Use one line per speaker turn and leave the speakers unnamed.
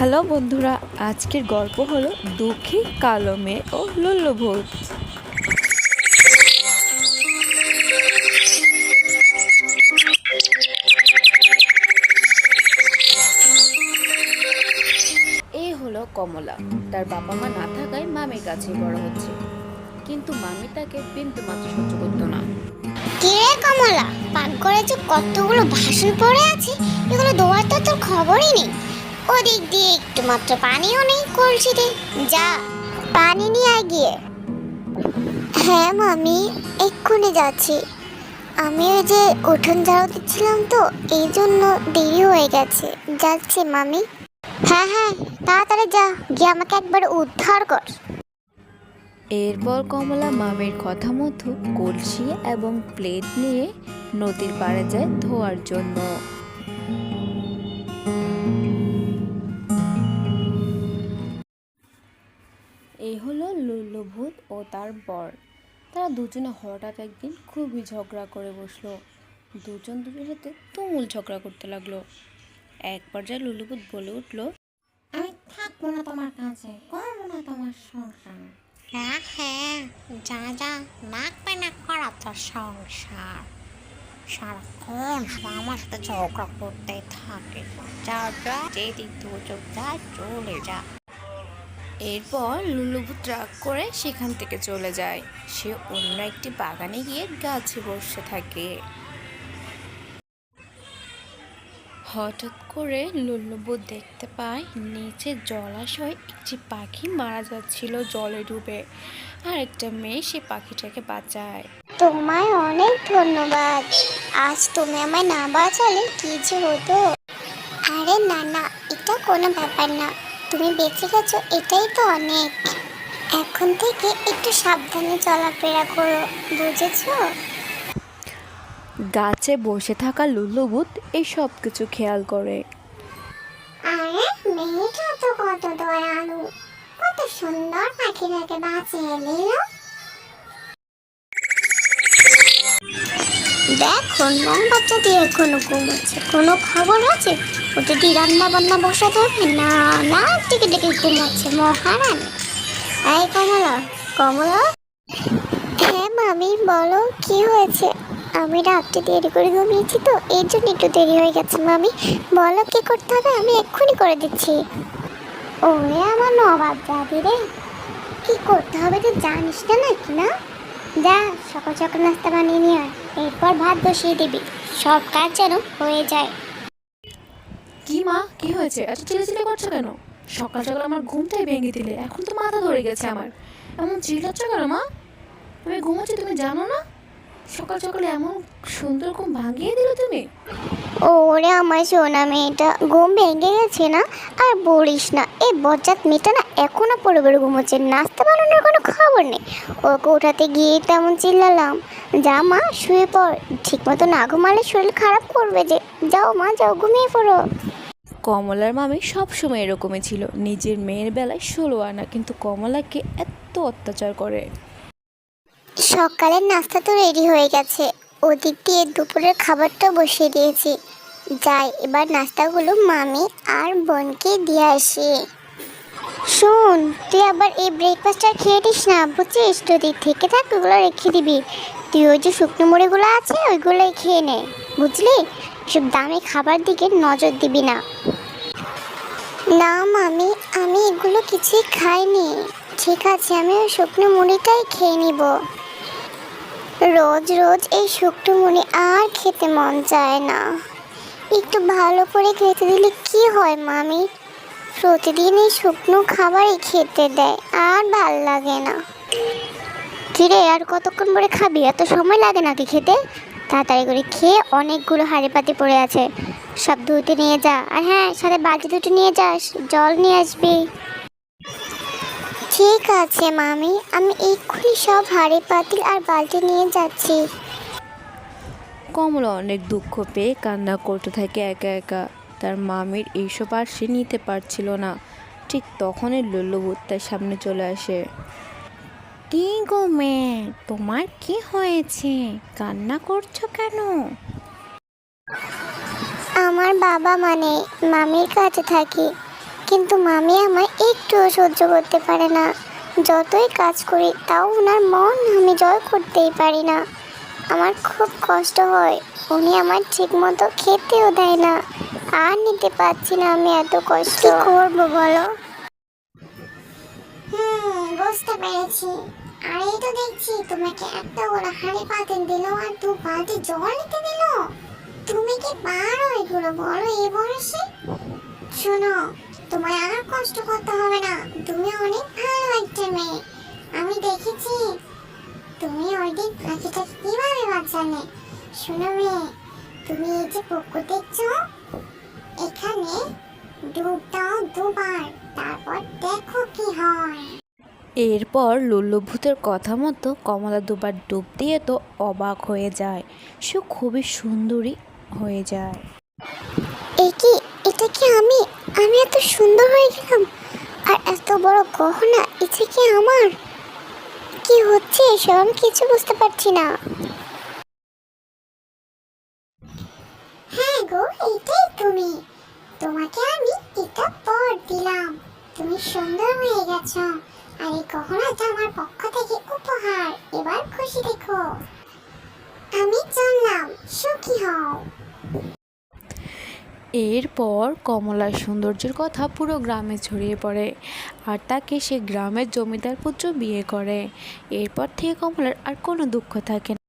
Hello বন্ধুরা, আজকের গল্প হলো দুঃখী কালো মেয়ে ও লুল্লু ভূত। এই হলো কমলা। তার বাবা মা না থাকায় মামির কাছে বড় হচ্ছে, কিন্তু মামি তাকে বিন্দু মাত্র সহ্য করতো না।
কে রে কমলা, পান করে যে কতগুলো ভাষণ পড়ে আছে, এগুলো ধোয়ার তো তোর খবরই নেই। ওদিক দিয়ে একটু মাত্র পানিও নেই কলসিতে, যা পানি নিয়ে আয় গিয়ে। হ্যাঁ মামি, এক্ষুনি যাচ্ছি। আমি ওই যে উঠোন ঝাড়ু দিচ্ছিলাম তো, এই জন্য দেরি হয়ে গেছে। যাচ্ছি মামি। হ্যাঁ হ্যাঁ, তাড়াতাড়ি যা, গিয়ে আমাকে একবার উদ্ধার কর।
এরপর কমলা মামির কথা মতো কলসি এবং প্লেট নিয়ে নদীর পাড়ে যায় ধোয়ার জন্য। এই হলো লুল্লু ভূত ও তার বর। তারা দুজনে হঠাৎ একদিন খুবই ঝগড়া করে বসলো। দুজনের সাথে তুমুল ঝগড়া করতে লাগলো। এক পর্যায়ে লুল্লু ভূত বলে উঠলো,
আমি থাকবো না তোমার কাছে, করবো না তোমার সংসার।
হ্যাঁ হ্যাঁ, যা যা, লাগবে না করা তোর সংসার। সারাক্ষণ আমার সাথে ঝগড়া করতে থাকে। যা যা, যেদিক দুচোখ যা, চলে যা।
এরপর লুল্লু ভূত রাগ করে সেখান থেকে চলে যায়। সে অন্য একটি বাগানে গিয়ে গাছে বসে থাকে। হঠাৎ করে লুল্লু ভূত দেখতে পায় নিচে জলাশয় একটি পাখি মারা যাচ্ছিল জলে ডুবে, আর একটা মেয়ে সে পাখিটাকে বাঁচায়।
তোমায় অনেক ধন্যবাদ। আজ তুমি আমায় না বাঁচালে কি যে হতো। আরে না না, এটা কোনো ব্যাপার না। তুমি বেঁচে গেছো, এটাই তো অনেক। এখন থেকে একটু সাবধানে চলাফেরা করো, বুঝেছো?
গাছে বসে থাকা লুল্লু ভূত এই সব কিছু খেয়াল করে।
আরে মেয়েটা তো কত দয়ালু, কত সুন্দর পাখিটাকে বাঁচিয়ে দিল। দেখো, বাচ্চাটি এখনো ঘুমাচ্ছে। কোনো খবর আছে? ওটা কি রান্না বান্না বসাতে হবে? না না, টিকে টিকে ঘুমাচ্ছে মহারানী। এই কমলা, কমলা। হ্যাঁ মামি, বলো কি হয়েছে? আমি রাত্রে দেরি করে ঘুমিয়েছি তো, এর জন্য একটু দেরি হয়ে গেছে। মামি বলো কি করতে হবে, আমি এক্ষুনি করে দিচ্ছি। ওরে আমার নবাব দাদি রে, কি করতে হবে তুই জানিস না নাকি? না, যা সকাল সকাল নাস্তা বানিয়ে নিয়ে আয়, এরপর ভাত বসিয়ে দিবি। সব কাজ যেন হয়ে যায়।
কি মা, কি হয়েছে? এত চিল্লাচিল্লি করছো কেন? সকাল সকাল আমার ঘুমটাই ভেঙে দিলে। এখন তো মাথা ধরে গেছে আমার। এমন চিল্লাচ্ছ কেন মা? আমি ঘুমাচ্ছি, তুমি জানো না? সকাল সকালে এমন সুন্দর ঘুম ভাঙিয়ে দিলে তুমি।
ওরে আমার সোনা মেয়েটা, ঘুম ভেঙে গেছে না? আর বলিস না, এই বজ্জাত মেয়েটা না এখনো পড়ে পড়ে ঘুমোচ্ছে। নাস্তা বানানোর কোনো খবর নেই। ওকে ওঠাতে গিয়ে তেমন চিল্লালাম। যা মা, শুয়ে পড়। ঠিক মতো না ঘুমালে শরীর খারাপ করবে যে। যাও মা, যাও, ঘুমিয়ে পড়ো।
কমলার মামি সবসময় এরকমই ছিল। নিজের মেয়ের বেলায় 16 আনা, কিন্তু কমলাকে এত অত্যাচার করে।
সকালের নাস্তা তো রেডি হয়ে গেছে, ওদিক দিয়ে দুপুরের খাবারটা বসিয়ে দিয়েছি। যাই, এবার নাস্তাগুলো মামি আর বোনকে দিয়ে আসি। শোন, তুই আবার এই ব্রেকফাস্টটা খেয়ে দিস না, বুঝছিস? যদি থেকে থাক ওগুলো রেখে দিবি। তুই ওই যে শুকনো মুড়িগুলো আছে ওইগুলোই খেয়ে নে, বুঝলি? সব দামি খাবার দিকে নজর দিবি না। না মামি, আমি এগুলো কিছুই খাইনি। ঠিক আছে, আমি ওই শুকনো মুড়িটাই খেয়ে নিব। রোজ রোজ এই শুকনো মুড়ি আর খেতে মন চায় না। একটু ভালো করে খেতে দিলে কি হয় মামি? প্রতিদিন এই শুকনো খাবারই খেতে দেয়, আর ভাল লাগে না। কিরে, আর কতক্ষণ পরে খাবি? এত সময় লাগে নাকি খেতে? তাড়াতাড়ি করে খেয়ে, অনেকগুলো হাঁড়ি পাতি পড়ে আছে, সব ধুতে নিয়ে যা। আর হ্যাঁ, সাথে বালতি দুটো নিয়ে যাস, জল নিয়ে আসবি। ঠিক আছে মামি, আমি এক্ষুনি সব হাঁড়ি পাতিল আর বালতি নিয়ে যাচ্ছি।
কমলা অনেক দুঃখ পেয়ে কান্না করতে থাকে একা একা। তার মামির এইসব আর সে নিতে পারছিল না। ঠিক তখনই লুল্লু ভূত তার সামনে চলে আসে।
কি গো মেয়ে, তোমার কি হয়েছে? কান্না করছো কেন?
আমার বাবা মানে মামির কাছে থাকি, কিন্তু মামি আমায় একটুও সহ্য করতে পারে না। যতই কাজ করি তাও ওনার মন আমি জয় করতেই পারি না। আমার খুব কষ্ট হয়, উনি আমার ঠিক মতো খেতেও দেয় না। আর নিতে পারছি না আমি এত কষ্ট। কি করবো বলো? বুঝতে পেরেছি। আর এই তো দেখছি তোমাকে একটা ওরা হাঁড়ি পাতিল দিল আর 2 বালতি জল নিতে দিল। তুমি কি পারো এগুলো বলো এই বয়সে? শোনো, তোমায় আর কষ্ট করতে হবে না। তুমি অনেক ভালো একটা মেয়ে। আমি দেখেছি তুমি ওই দিন পাখিটা কিভাবে বাঁচালে। শোনো মেয়ে, তুমি এই যে পুকুর দেখছো, এখানে ডুব দাও 2 বার, তারপর দেখো কি হয়।
এরপর লুল্লু ভূতের কথা মতো কমলা দুবার ডুব দিয়ে তো অবাক হয়ে যায়। সে খুবই সুন্দরী হয়ে যায়।
এটা কি আমি? আমি এত সুন্দর হয়ে গেলাম? আর এত বড় গহনা, এটা কি আমার? কি হচ্ছে এসব? আমি কিছু বুঝতে পারছি না। হ্যাঁ গো, এটাই তুমি। তোমাকে আমি এটা পর দিলাম। তুমি সুন্দর হয়ে গেছো। আর এই গহনাটা আমার পক্ষ থেকে উপহার। এবার খুশি দেখো। আমি চললাম, সুখী হও।
এরপর কমলার সৌন্দর্যের কথা পুরো গ্রামে ছড়িয়ে পড়ে আর তাকে সে গ্রামের জমিদার পুত্র বিয়ে করে। এরপর থেকে কমলার আর কোনো দুঃখ থাকে না।